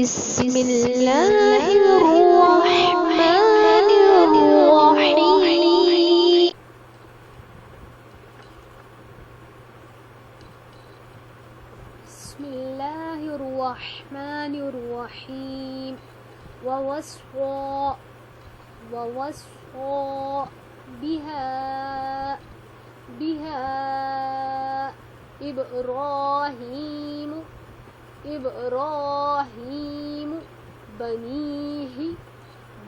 بسم الله الرحمن الرحيم بسم الله الرحمن الرحيم ووصى بها إبراهيم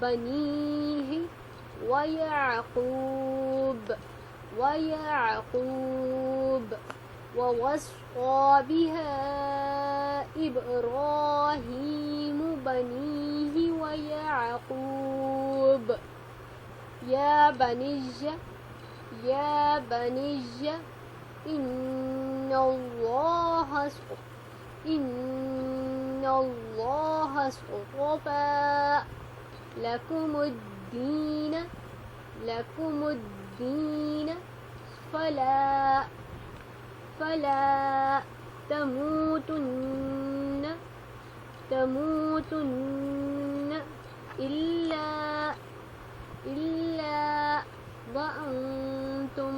بنيه ويعقوب ووصى بها إبراهيم بنيه ويعقوب يا بني إن الله اصطفى لكم الدين فلا تموتن إلا وأنتم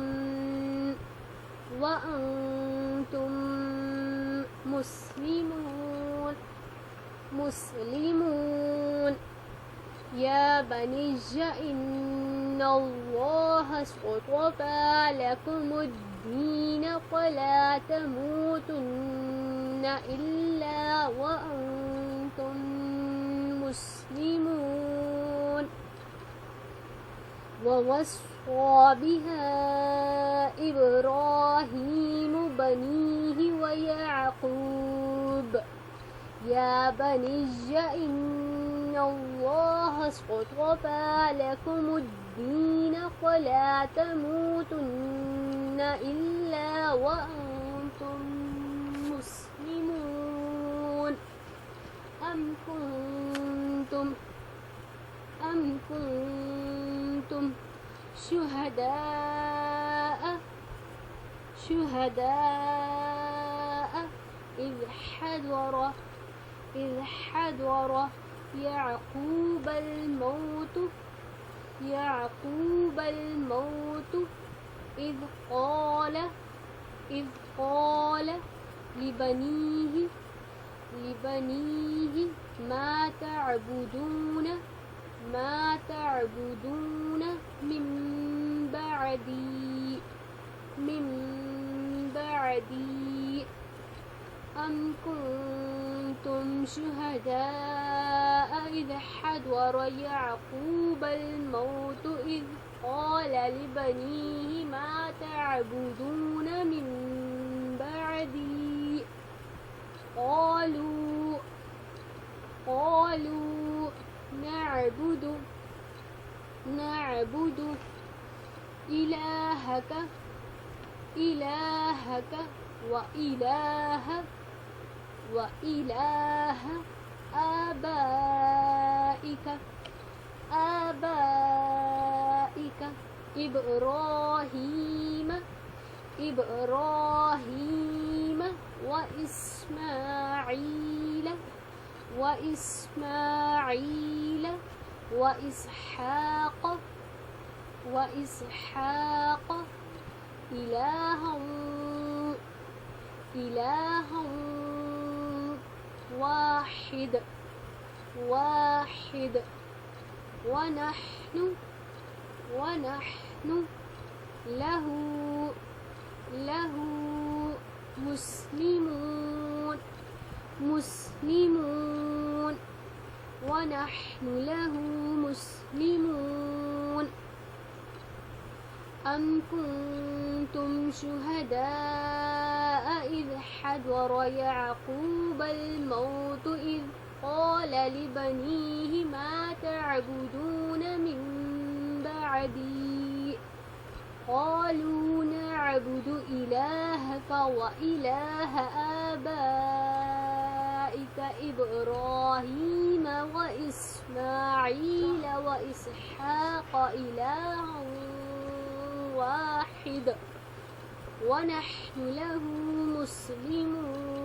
مسلمون يا بني إن الله اصطفى لكم الدين فلا تموتن إلا وأنتم مسلمون ووصى بها إبراهيم بنيه ويعقوب يا بني إن الله اصطفى لكم الدين فلا تموتن إلا وأنتم مسلمون أم كنتم شهداء إذ حضر يعقوب الموت إذ قال لبنيه ما تعبدون من بعدي أم كنتم شهداء إذ حضر يعقوب الموت إذ قال لبنيه ما تعبدون من بعدي قالوا نعبد إلهك وإله آبائك إبراهيم وإسماعيل وإسحاق إلها واحد ونحن له مسلمون ونحن له مسلمون أم كنتم شهداء إذ حضر يعقوب الموت إذ قال لبنيه ما تعبدون من بعدي قالوا نعبد إلهك وإله آبائك إبراهيم وإسماعيل وإسحاق إلها واحد ونحن له مسلمون